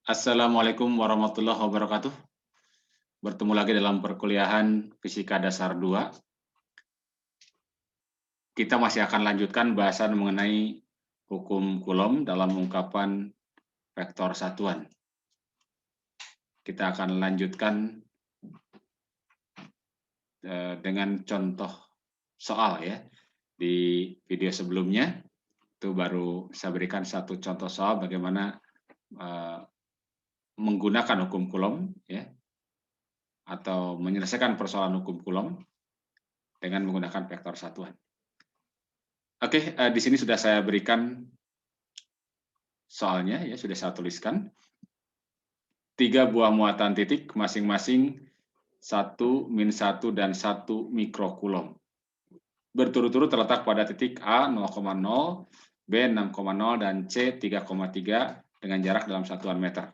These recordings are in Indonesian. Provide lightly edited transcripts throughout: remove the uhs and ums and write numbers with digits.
Assalamualaikum warahmatullahi wabarakatuh. Bertemu lagi dalam perkuliahan Fisika Dasar 2. Kita masih akan lanjutkan bahasan mengenai hukum Coulomb dalam ungkapan vektor satuan. Kita akan lanjutkan dengan contoh soal ya. Di video sebelumnya itu baru saya berikan satu contoh soal bagaimana menggunakan hukum Coulomb ya, atau menyelesaikan persoalan hukum Coulomb dengan menggunakan vektor satuan. Oke, di sini sudah saya berikan soalnya ya, sudah saya tuliskan. 3 buah muatan titik masing-masing 1, -1 dan 1 mikrocoulomb. Berturut-turut terletak pada titik A 0,0, B 6,0 dan C 3,3 dengan jarak dalam satuan meter.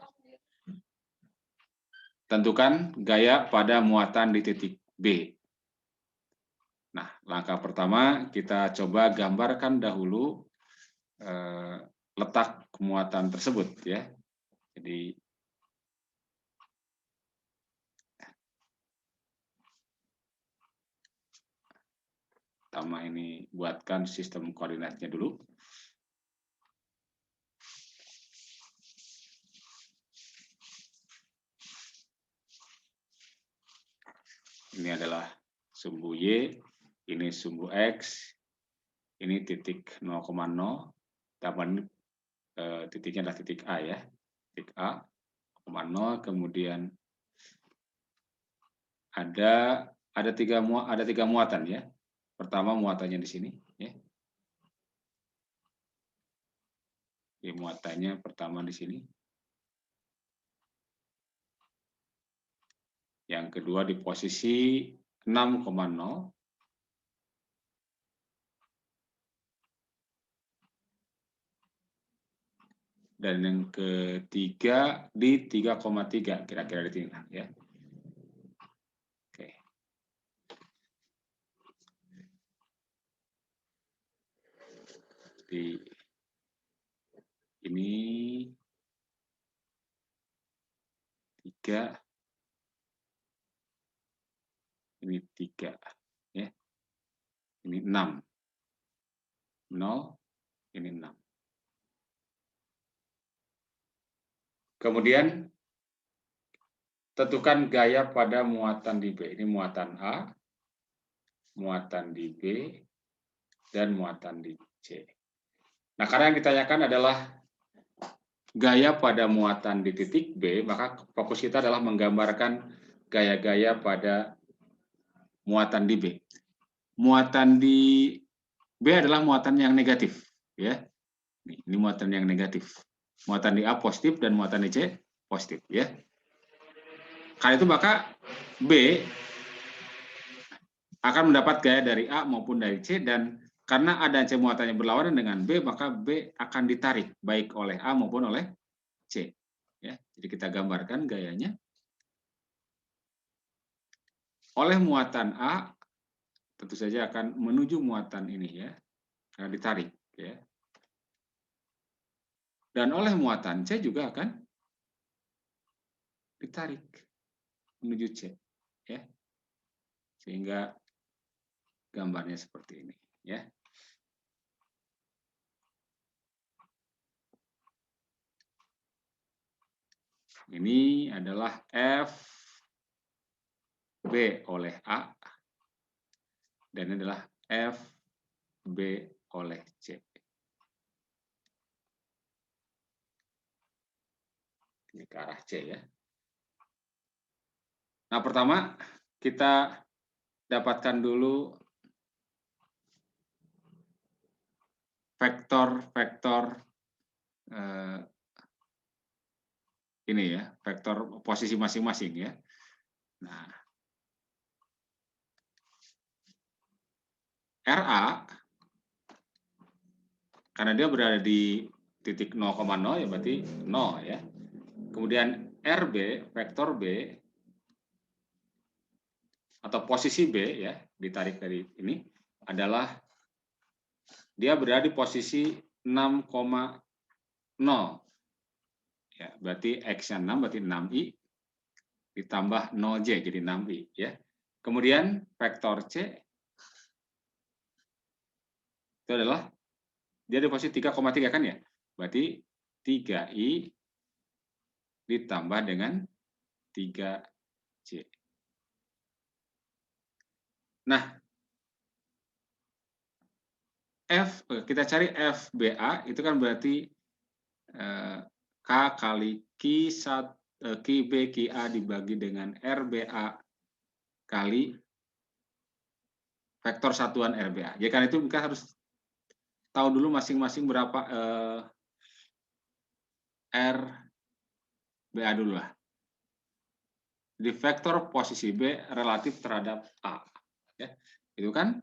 Tentukan gaya pada muatan di titik B. Nah, langkah pertama kita coba gambarkan dahulu letak muatan tersebut ya. Jadi pertama ini buatkan sistem koordinatnya dulu. Ini adalah sumbu Y, ini sumbu X, ini titik 0,0, tambah titiknya adalah titik A ya, titik A, 0,0, kemudian ada tiga muatan ya. Pertama muatannya di sini ya. Ini muatannya pertama di sini. Yang kedua di posisi 6,0. Dan yang ketiga di 3,3 kira-kira di sini ya. Oke. Di ini 3, ini 3 ya. Ini 6. 0, ini 6. Kemudian tentukan gaya pada muatan di B. Ini muatan A, muatan di B, dan muatan di C. Nah, karena yang ditanyakan adalah gaya pada muatan di titik B, maka fokus kita adalah menggambarkan gaya-gaya pada muatan di B. Muatan di B adalah muatan yang negatif, ya. Ini muatan yang negatif. Muatan di A positif dan muatan di C positif, ya. Karena itu maka B akan mendapat gaya dari A maupun dari C, dan karena A dan C muatannya berlawanan dengan B, maka B akan ditarik baik oleh A maupun oleh C. Ya, jadi kita gambarkan gayanya. Oleh muatan A tentu saja akan menuju muatan ini ya, akan ditarik ya. Dan oleh muatan C juga akan ditarik menuju C ya. Sehingga gambarnya seperti ini ya. Ini adalah F B oleh A dan ini adalah F B oleh C. Ini ke arah C ya. Nah, pertama kita dapatkan dulu vektor ini ya, vektor posisi masing-masing ya. Nah, RA karena dia berada di titik 0,0 ya berarti 0 ya. Kemudian RB, vektor B atau posisi B ya, ditarik dari ini adalah dia berada di posisi 6,0 Ya, berarti X-nya 6, berarti 6I ditambah 0J, jadi 6I. Ya. Kemudian vektor C itu adalah, dia di posisi 3,3 kan ya? Berarti 3I ditambah dengan 3C. Nah, kita cari FBA, itu kan berarti K kali QB QA dibagi dengan RBA kali vektor satuan RBA. Ya kan, itu kita harus tahu dulu masing-masing berapa RBA dulu lah. Di vektor posisi B relatif terhadap A. Ya, itu kan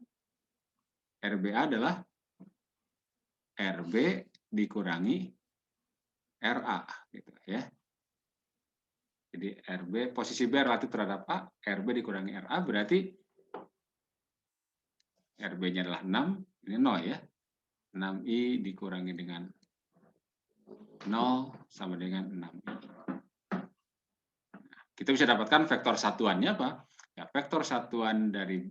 RBA adalah RB dikurangi RA, gitu ya. Jadi RB posisi B relatif terhadap A, RB dikurangi RA, berarti RB-nya adalah 6, ini 0 ya. 6I dikurangi dengan 0 sama dengan 6I. Kita bisa dapatkan vektor satuannya apa? Ya, vektor satuan dari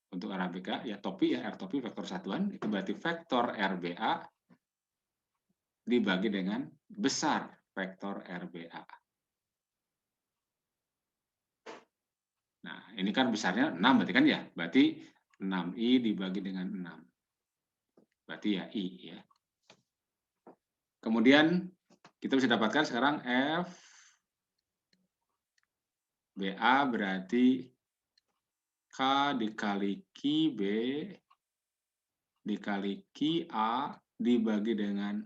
untuk RABK, ya topi ya, R topi vektor satuan, itu berarti vektor RBA dibagi dengan besar vektor RBA. Nah, ini kan besarnya 6 berarti kan ya? Berarti 6I dibagi dengan 6. Berarti ya I ya. Kemudian kita bisa dapatkan sekarang F BA berarti K dikali QB dikali QA dibagi dengan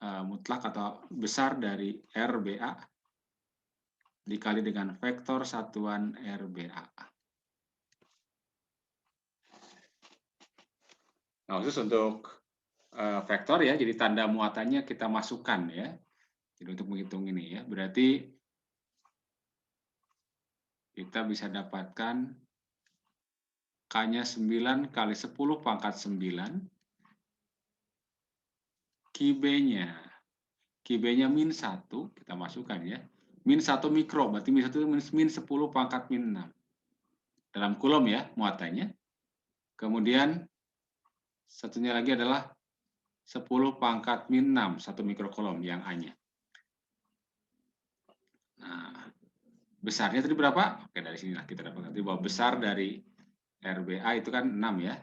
mutlak atau besar dari RBA dikali dengan vektor satuan RBA. Nah, khusus untuk vektor ya, jadi tanda muatannya kita masukkan ya. Jadi untuk menghitung ini ya, berarti kita bisa dapatkan K-nya 9 kali 10 pangkat 9. QB-nya min 1, kita masukkan ya. Min 1 mikro, berarti min 1 itu min 10 pangkat min 6. Dalam kulom ya muatannya. Kemudian satunya lagi adalah 10 pangkat min 6, 1 mikrokulom yang A-nya. Nah, besarnya tadi berapa? Oke, dari sinilah kita dapatkan. Jadi bahwa besar dari RBA itu kan 6 ya.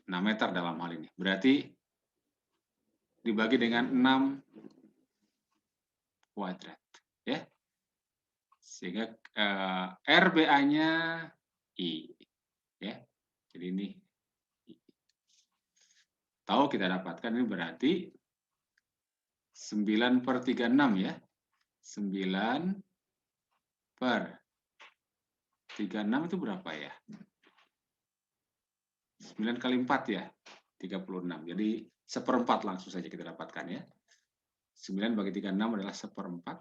6 meter dalam hal ini. Berarti dibagi dengan 6 kuadrat. Ya. Sehingga RBA-nya I. Ya. Jadi ini I. Tahu kita dapatkan ini berarti 9/36 ya. 9/36 itu berapa ya? 9 kali 4 ya, 36. Jadi 1/4 langsung saja kita dapatkan ya. 9 bagi 36 adalah 1/4.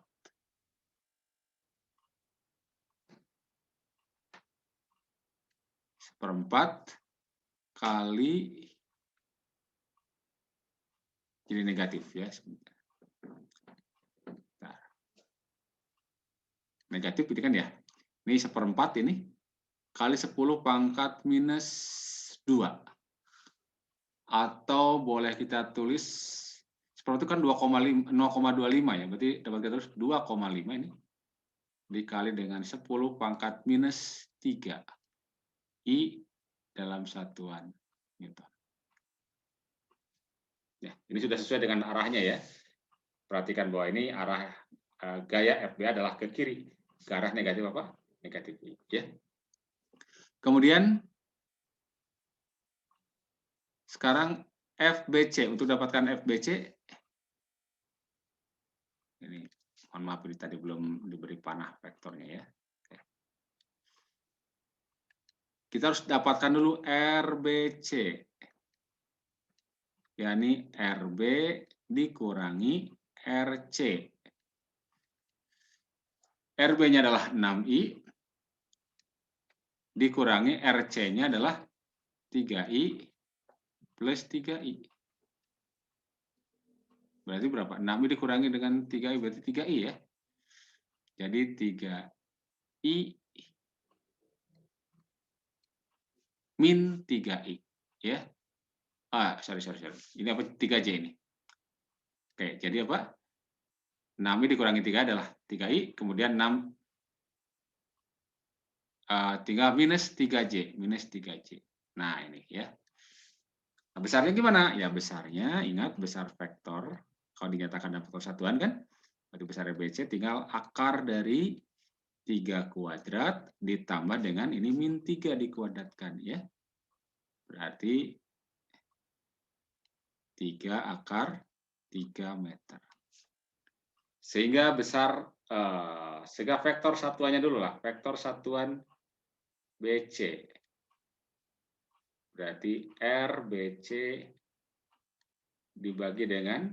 Seperempat kali, jadi negatif ya. Nah, negatif itu kan ya. Ini 1/4 ini kali 10 pangkat minus 2. Atau boleh kita tulis seperti itu kan 0,25 ya. Berarti dapat kita tulis 2,5 ini dikali dengan 10 pangkat minus 3. I dalam satuan Newton. Ya, ini sudah sesuai dengan arahnya ya. Perhatikan bahwa ini arah gaya FBA adalah ke kiri. Ke arah negatif apa? Negatif I. Ya. Kemudian sekarang FBC. Untuk dapatkan FBC, ini mohon maaf ini tadi belum diberi panah vektornya ya. Kita harus dapatkan dulu RBC. Yakni RB dikurangi RC. RB-nya adalah 6I, dikurangi RC-nya adalah 3I plus 3I. Berarti berapa? 6i dikurangi dengan 3i berarti 3i ya. Jadi 3i min 3i ya. Sorry. Ini apa? 3J ini. Oke, jadi apa? 6i dikurangi 3 adalah 3i, kemudian 6 tinggal minus 3J, Nah, ini ya. Nah, besarnya gimana? Ya, besarnya ingat besar vektor kalau dinyatakan dalam vektor satuan kan, berarti besarnya BC tinggal akar dari 3 kuadrat ditambah dengan ini min 3 dikuadratkan ya. Berarti 3 akar 3 meter. Sehingga sehingga vektor satuannya dulu lah, vektor satuan BC. Berarti RBC dibagi dengan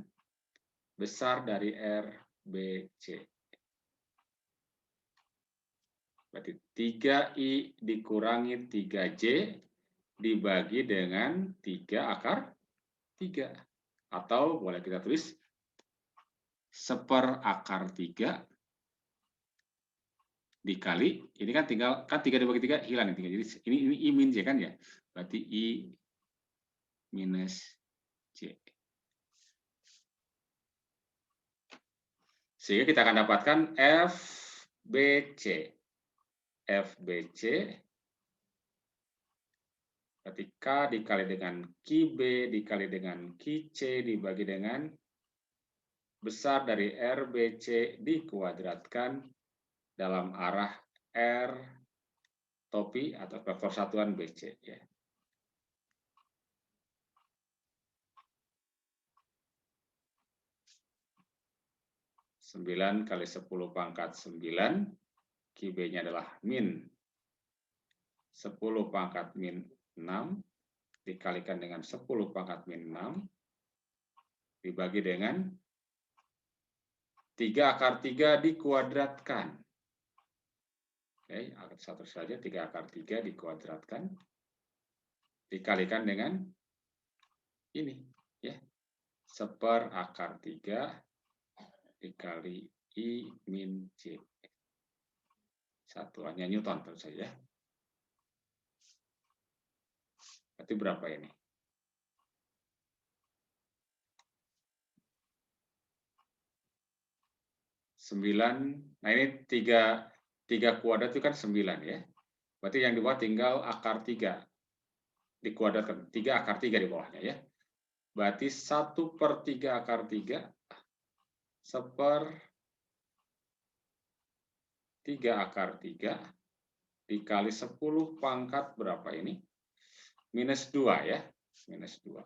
besar dari RBC. Berarti 3I dikurangi 3J dibagi dengan 3 akar 3. Atau boleh kita tulis 1/4 akar 3 dikali, ini kan tinggal, kan 3 dibagi 3 hilang. Jadi ini I min J kan ya. Berarti I minus J. Sehingga kita akan dapatkan FBC. FBC berarti K dikali dengan QB dikali dengan QC dibagi dengan besar dari RBC dikuadratkan dalam arah R topi atau vektor satuan BC ya. Sembilan kali 10 pangkat 9, QB-nya adalah min 10 pangkat min 6 dikalikan dengan 10 pangkat min 6 dibagi dengan 3 akar 3 dikuadratkan. Oke, satu saja 3 akar 3 dikuadratkan dikalikan dengan ini ya. 1/4 akar 3 dikali I min J. Satuannya Newton tentu saja. Berarti berapa ini? Nah ini 3 kuadrat itu kan 9 ya. Berarti yang di bawah tinggal akar 3 dikuadratkan. 3 akar 3 di bawahnya ya. Berarti 1/3 akar 3 1/3 akar 3 dikali 10 pangkat berapa ini? Minus 2 ya. Minus 2.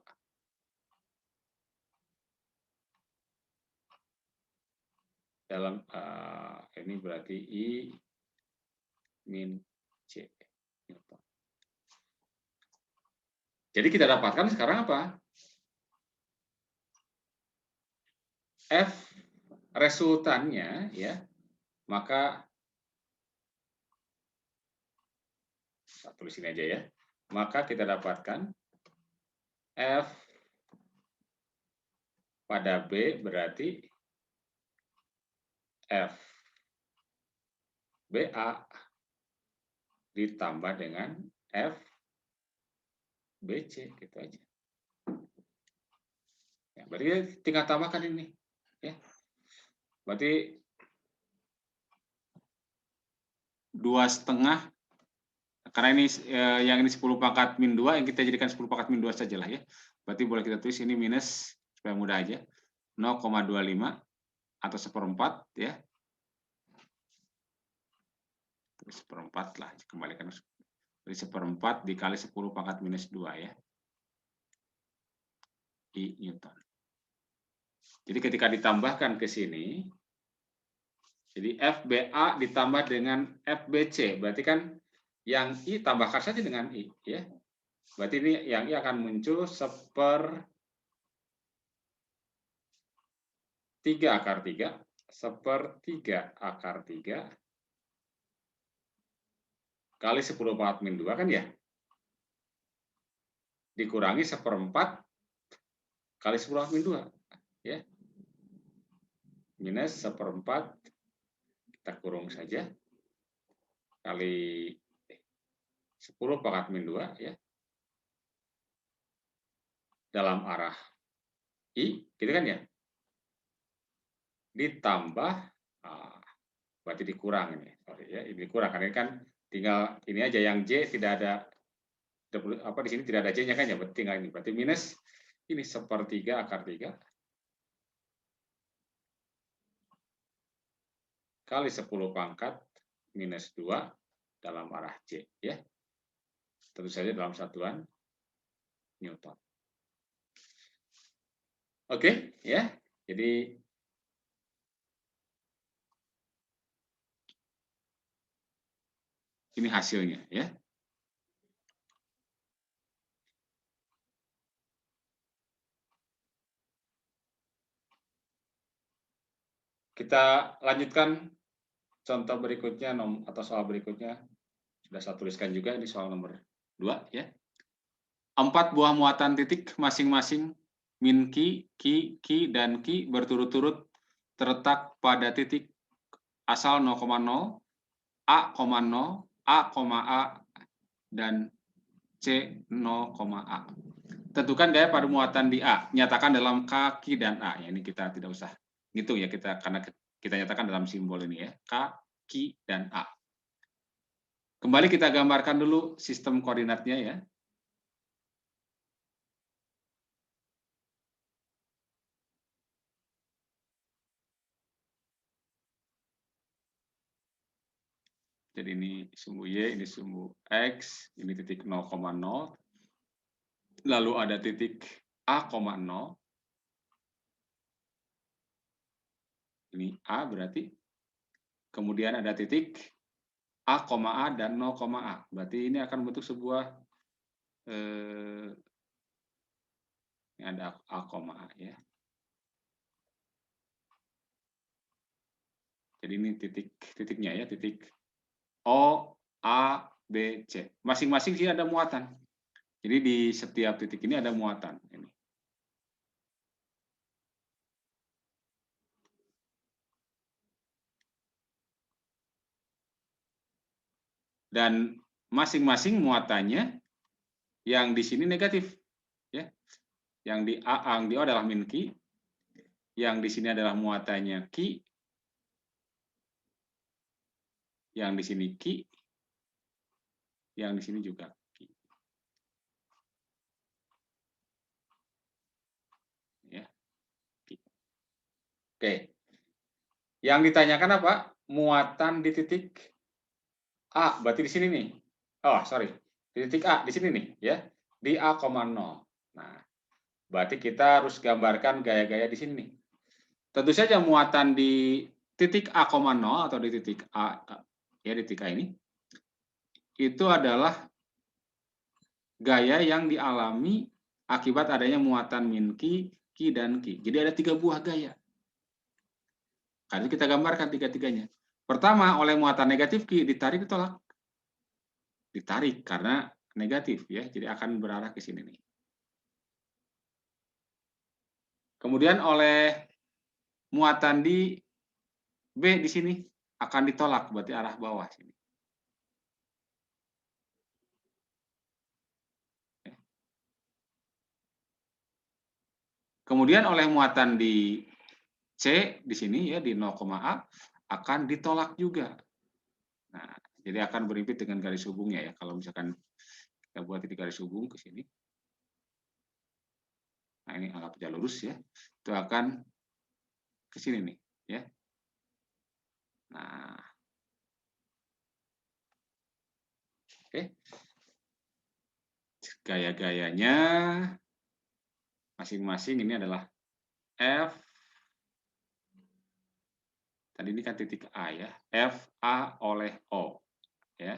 Dalam ini berarti I min J. Jadi kita dapatkan sekarang apa? F resultannya ya, maka saya tulis ini aja ya. Maka kita dapatkan F pada B berarti F BA ditambah dengan F BC gitu aja. Ya, berarti tinggal tambahkan ini ya. Berarti 2,5 karena ini yang ini 10 pangkat min 2 yang kita jadikan 10 pangkat min 2 saja lah ya. Berarti boleh kita tulis ini minus supaya mudah aja. 0,25 atau 1/4 ya. 1/4 lah, kembalikan. Jadi 1/4 dikali 10 pangkat minus 2 ya. I Newton. Jadi ketika ditambahkan ke sini, jadi FBA ditambah dengan FBC, berarti kan yang I tambahkan saja dengan I ya. Berarti ini yang I akan muncul 1/3 akar 3, 1/3 akar 3 kali 10 pangkat min 2 kan ya. Dikurangi 1/4 kali 10 pangkat min 2 ya. minus 1/4, kita kurung saja, kali 10 pangkat min 2 ya, dalam arah I, gitu kan ya, ditambah, berarti dikurang ini, sorry ya, ini dikurang, karena ini kan tinggal ini aja, yang J tidak ada, apa di sini tidak ada J-nya kan ya, tinggal ini, berarti minus ini 1/3 akar 3, kali 10 pangkat minus 2 dalam arah J ya. Tentu saja dalam satuan Newton. Oke, ya. Jadi ini hasilnya ya. Kita lanjutkan contoh berikutnya atau soal berikutnya. Sudah saya tuliskan juga, ini soal nomor 2 ya. 4 buah muatan titik masing-masing min Q, Q, dan Q berturut-turut terletak pada titik asal 0,0, A, 0, A, dan C, 0,A. Tentukan gaya pada muatan di A. Nyatakan dalam K, Q, dan A. Ya, ini kita tidak usah ngitung ya, karena kita nyatakan dalam simbol ini ya. K, Q, dan A. Kembali kita gambarkan dulu sistem koordinatnya ya. Jadi ini sumbu Y, ini sumbu X, ini titik 0,0. Lalu ada titik A, 0. Ini A berarti. Kemudian ada titik A, A dan 0,A. Berarti ini akan bentuk sebuah ini ada A, A ya. Jadi ini titiknya ya, titik O, A, B, C. Masing-masing sih ada muatan. Jadi di setiap titik ini ada muatan. Ini. Dan masing-masing muatannya yang di sini negatif. Ya. Yang di A, yang di O adalah min Q. Yang di sini adalah muatannya Q. Yang di sini Q. Yang di sini juga Q. Ya. Q. Oke. Yang ditanyakan apa? Muatan di titik A, berarti di sini nih. Oh, sorry. Di titik A, di sini nih, ya. Di A, 0. Nah, berarti kita harus gambarkan gaya-gaya di sini nih. Tentu saja muatan di titik A, 0 atau di titik A, ya di titik A ini, itu adalah gaya yang dialami akibat adanya muatan min Q, Q, dan Q. Jadi ada 3 buah gaya. Karena kita gambarkan tiga-tiganya. Pertama, oleh muatan negatif Q ditarik ditolak. Ditarik karena negatif ya, jadi akan berarah ke sini nih. Kemudian oleh muatan di B di sini akan ditolak, berarti arah bawah sini. Kemudian oleh muatan di C di sini ya di 0,A akan ditolak juga. Nah, jadi akan berimpit dengan garis hubungnya ya. Kalau misalkan kita buat titik garis hubung ke sini. Nah, ini anggap saja lurus ya. Itu akan ke sini nih, ya. Nah. Oke. Gaya-gayanya masing-masing ini adalah F. Tadi ini kan titik A ya. F A oleh O, ya.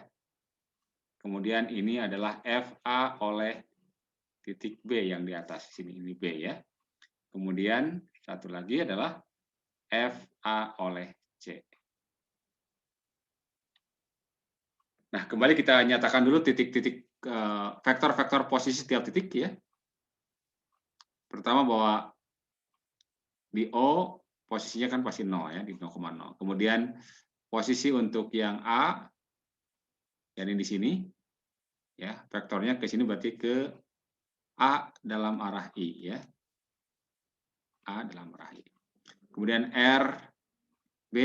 Kemudian ini adalah FA oleh titik B yang di atas sini, ini B ya. Kemudian satu lagi adalah FA oleh C. Nah, kembali kita nyatakan dulu titik-titik vektor-vektor posisi setiap titik ya. Pertama bahwa di O posisinya kan pasti 0 ya, di 0,0. Kemudian posisi untuk yang A, yang di sini, ya vektornya ke sini berarti ke A dalam arah I ya. A dalam arah I. Kemudian R, B,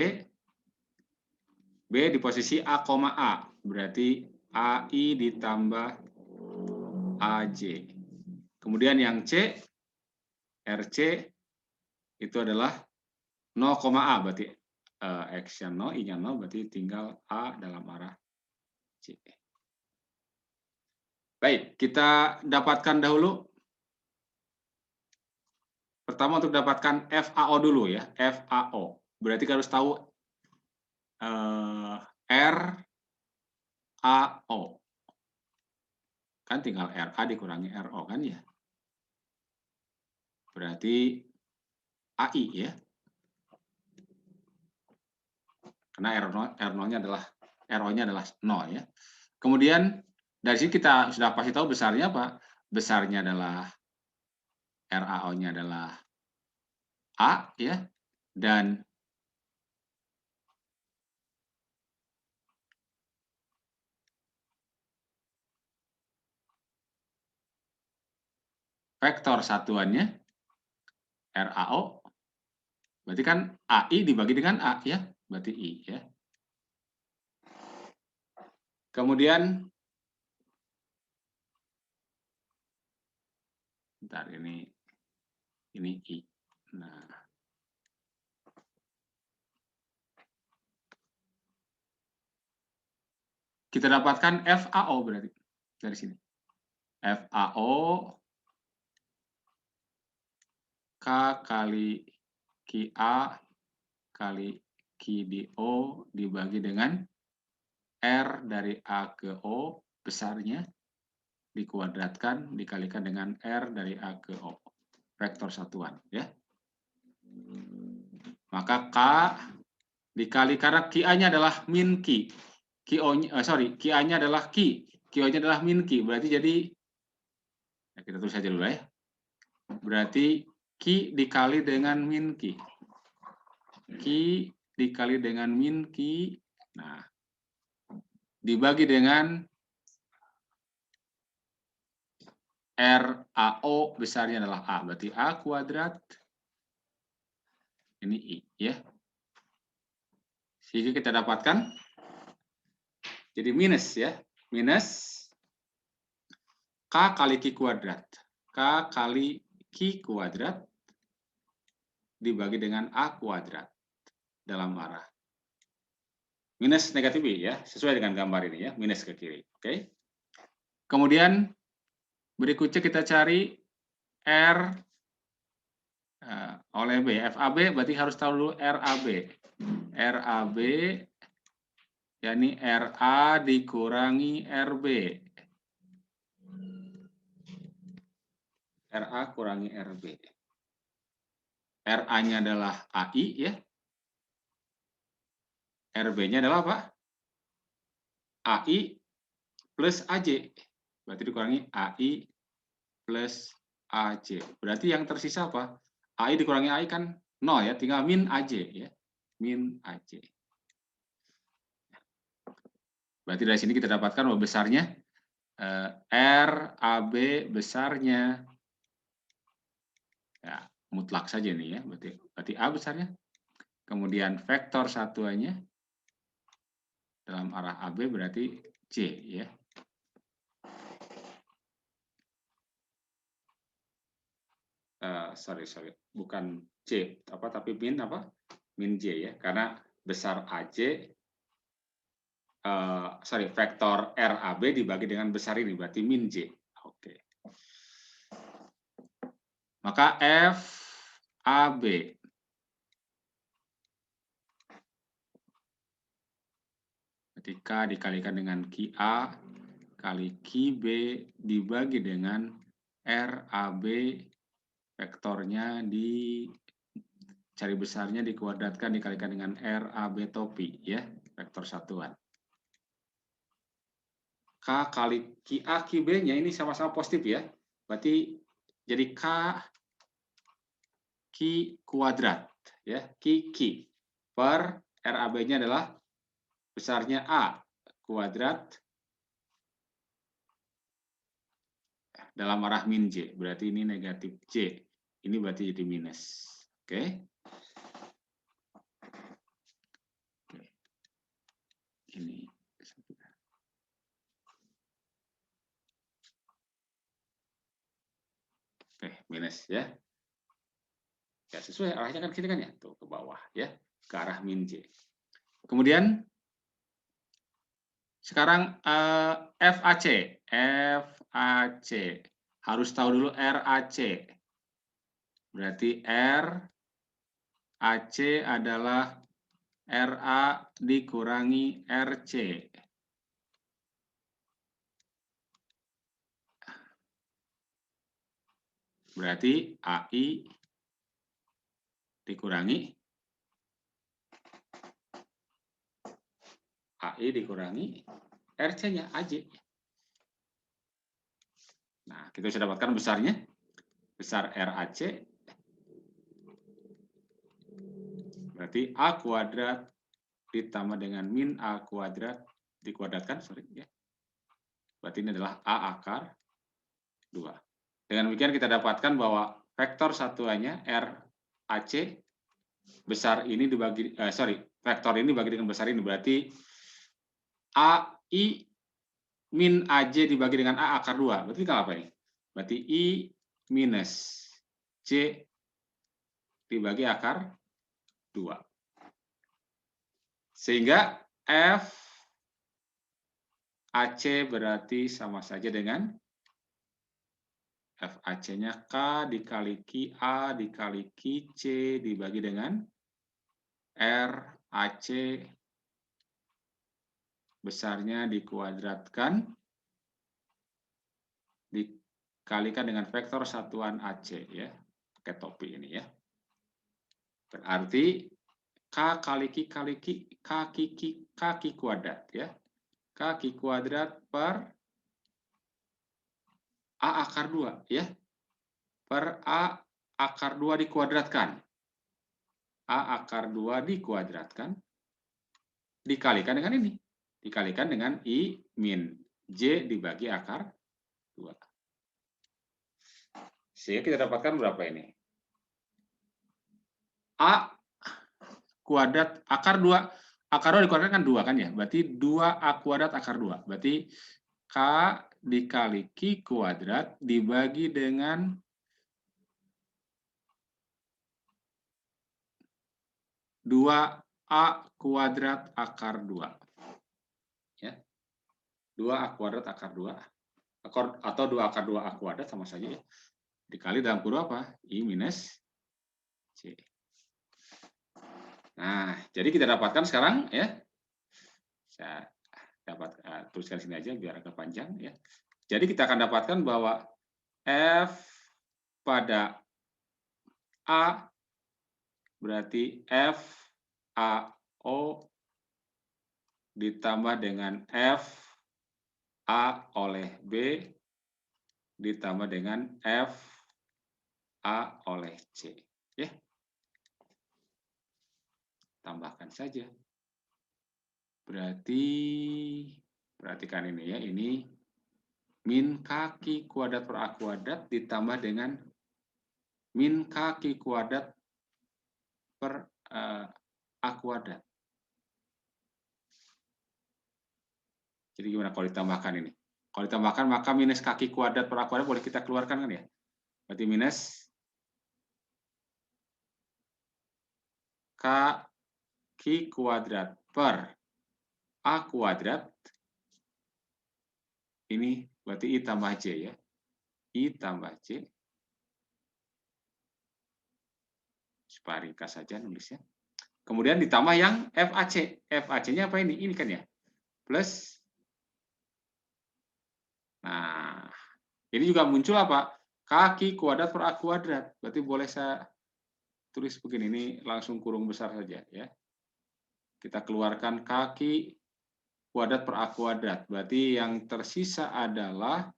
B di posisi A, A, berarti AI ditambah AJ. Kemudian yang C, RC itu adalah 0,A, berarti X-nya 0, I-nya 0, berarti tinggal A dalam arah C. Baik, kita dapatkan dahulu. Pertama untuk dapatkan FAO dulu ya, FAO. Berarti kita harus tahu RAO. Kan tinggal RA dikurangi RO kan ya. Berarti AI ya. Karena R0-nya adalah RO-nya adalah 0 ya. Kemudian dari sini kita sudah pasti tahu besarnya apa? Besarnya adalah RAO-nya adalah A ya, dan vektor satuannya RAO, berarti kan AI dibagi dengan A ya, berarti I ya. Kemudian, bentar ini I. Nah, kita dapatkan FAO berarti dari sini. FAO K kali QA kali QDO dibagi dengan R dari A ke O besarnya dikuadratkan dikalikan dengan R dari A ke O. Vektor satuan ya. Maka K dikali karena QA-nya adalah min Q. QA-nya adalah Q. QA-nya adalah min Q. Berarti jadi ya kita tulis saja dulu ya. Berarti Q dikali dengan min Q. Q dikali dengan min Q. Nah, dibagi dengan RAO besarnya adalah A. Berarti A kuadrat. Ini I ya. Sehingga kita dapatkan jadi minus ya. Minus K kali Q kuadrat. K kali Q kuadrat dibagi dengan A kuadrat dalam arah minus negatif I ya, sesuai dengan gambar ini ya, minus ke kiri. Oke. Kemudian berikutnya kita cari R oleh B. FAB berarti harus tahu dulu RAB. RAB yakni RA dikurangi RB. RA kurangi RB. RA-nya adalah AI ya. RB-nya adalah apa? AI plus AJ. Berarti dikurangi AI plus AJ. Berarti yang tersisa apa? AI dikurangi AI kan 0 ya, tinggal min AJ ya. Min AJ. Berarti dari sini kita dapatkan bahwa besarnya RAB besarnya ya, mutlak saja nih ya, berarti A besarnya. Kemudian vektor satuannya dalam arah AB berarti C ya. Sorry, bukan C apa tapi min apa? Min J ya, karena besar AJ vektor RAB dibagi dengan besar ini berarti min J. Oke. Maka FAB ketika dikalikan dengan QA kali QB dibagi dengan RAB vektornya cari besarnya dikuadratkan dikalikan dengan RAB topi ya, vektor satuan. K kali QA QB-nya ini sama-sama positif ya. Berarti jadi K Q kuadrat ya, Kiki. Per RAB-nya adalah besarnya A kuadrat dalam arah min J. Berarti ini negatif J. Ini berarti jadi minus. Oke. Ini. Oke, minus ya. Ya, sesuai arahnya kan kita kan ya, tuh ke bawah ya, ke arah min J. Kemudian sekarang FAC, FAC harus tahu dulu RAC. Berarti RAC adalah RA dikurangi RC. Berarti AI dikurangi RC-nya, AJ. Nah, kita sudah dapatkan besarnya. Besar RAC berarti A kuadrat ditambah dengan min A kuadrat dikuadratkan, sorry ya. Berarti ini adalah A akar 2. Dengan demikian kita dapatkan bahwa vektor satuannya RAC besar ini dibagi vektor ini dibagi dengan besar ini, berarti AI min AJ dibagi dengan A akar 2. Berarti kan apa ini? Berarti I minus J dibagi akar 2. Sehingga F AC berarti sama saja dengan FAC-nya K dikali Ki A dikali Ki C dibagi dengan RAC besarnya dikuadratkan dikalikan dengan vektor satuan AC ya, pakai topi ini ya. Berarti K kali Ki kaki kuadrat ya. Kaki kuadrat per A akar 2 ya. Per A akar 2 dikuadratkan. A akar 2 dikuadratkan dikalikan dengan ini. Dikalikan dengan I min J dibagi akar 2. Sehingga kita dapatkan berapa ini? A kuadrat akar 2. Akar 2 dikuadratkan 2 kan ya? Berarti 2A kuadrat akar 2. Berarti K dikali Ki kuadrat dibagi dengan 2A kuadrat akar 2. Ya. 2A kuadrat akar 2. Atau 2 akar 2A kuadrat sama saja ya. Dikali dalam kurung apa? I minus C. Nah, jadi kita dapatkan sekarang ya. Saya dapat tuliskan sini aja biar agak panjang ya. Jadi kita akan dapatkan bahwa F pada A berarti F AO ditambah dengan F A oleh B ditambah dengan F A oleh C. Ya. Tambahkan saja. Berarti, perhatikan ini ya, ini min kaki kuadrat per A kuadrat ditambah dengan min kaki kuadrat per A kuadrat. Jadi gimana kalau ditambahkan ini? Kalau ditambahkan maka minus kaki kuadrat per A kuadrat boleh kita keluarkan kan ya? Berarti minus kaki kuadrat per A kuadrat. Ini berarti I tambah J ya. I tambah J. Supaya ringkas saja nulisnya. Kemudian ditambah yang FAC. FAC-nya apa ini? Ini kan ya. Plus. Nah, ini juga muncul apa? Kaki kuadrat per A kuadrat. Berarti boleh saya tulis begini. Ini langsung kurung besar saja ya. Kita keluarkan kaki kuadrat per A kuadrat. Berarti yang tersisa adalah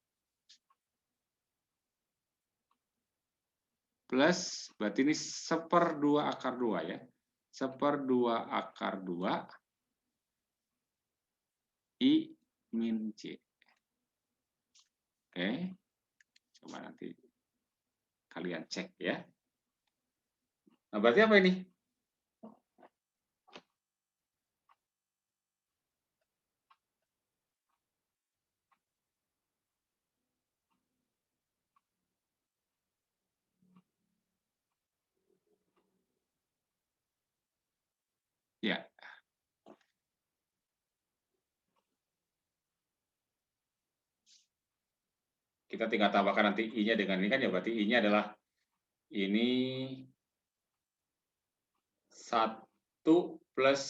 plus, berarti ini 1/2 akar 2 ya. 1/2 akar 2 I min J. Oke, coba nanti kalian cek ya. Nah, berarti apa ini? Ya, kita tinggal tambahkan nanti I-nya dengan ini kan ya, berarti I-nya adalah ini 1 plus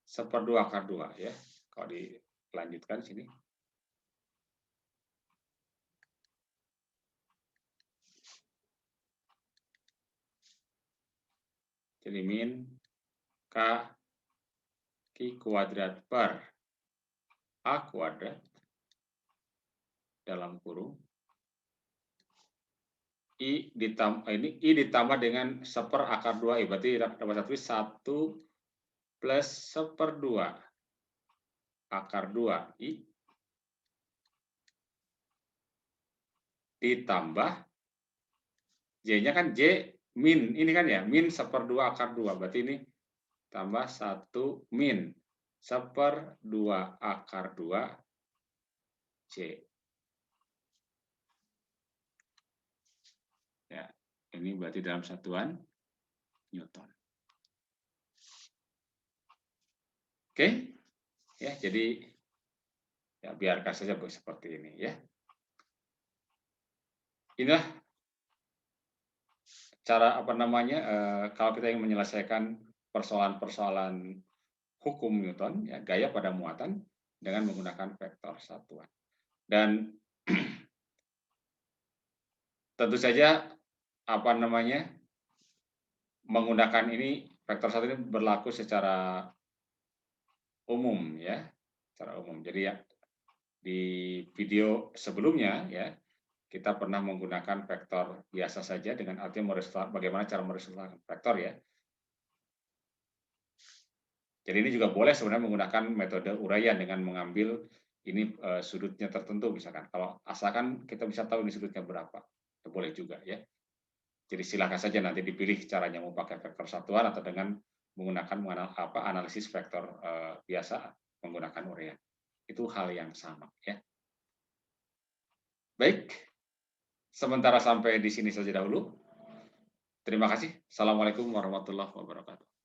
1/2 akar 2 ya. Kalau dilanjutkan sini. Jadi min K Q kuadrat per A kuadrat dalam kurung I ditambah dengan 1/akar 2 I, berarti dapat 1 plus 1/2 akar 2 I ditambah J-nya kan J min, ini kan ya, min 1/2 akar 2, berarti ini tambah 1 min 1/2 akar 2 J. Ya, ini berarti dalam satuan Newton. Oke, ya jadi ya biarkan saja seperti ini ya. Inilah cara apa namanya kalau kita ingin menyelesaikan persoalan-persoalan hukum Newton ya, gaya pada muatan dengan menggunakan vektor satuan. Dan tentu saja apa namanya menggunakan ini vektor satuan ini berlaku secara umum ya, secara umum. Jadi ya di video sebelumnya ya kita pernah menggunakan vektor biasa saja dengan artinya bagaimana cara meresultasikan vektor ya. Jadi ini juga boleh sebenarnya menggunakan metode uraian dengan mengambil ini sudutnya tertentu misalkan. Kalau asalkan kita bisa tahu ini sudutnya berapa, boleh juga ya. Jadi silakan saja nanti dipilih caranya mau pakai vektor satuan atau dengan menggunakan analisis vektor biasa menggunakan uraian. Itu hal yang sama ya. Baik, sementara sampai di sini saja dahulu. Terima kasih. Assalamualaikum warahmatullahi wabarakatuh.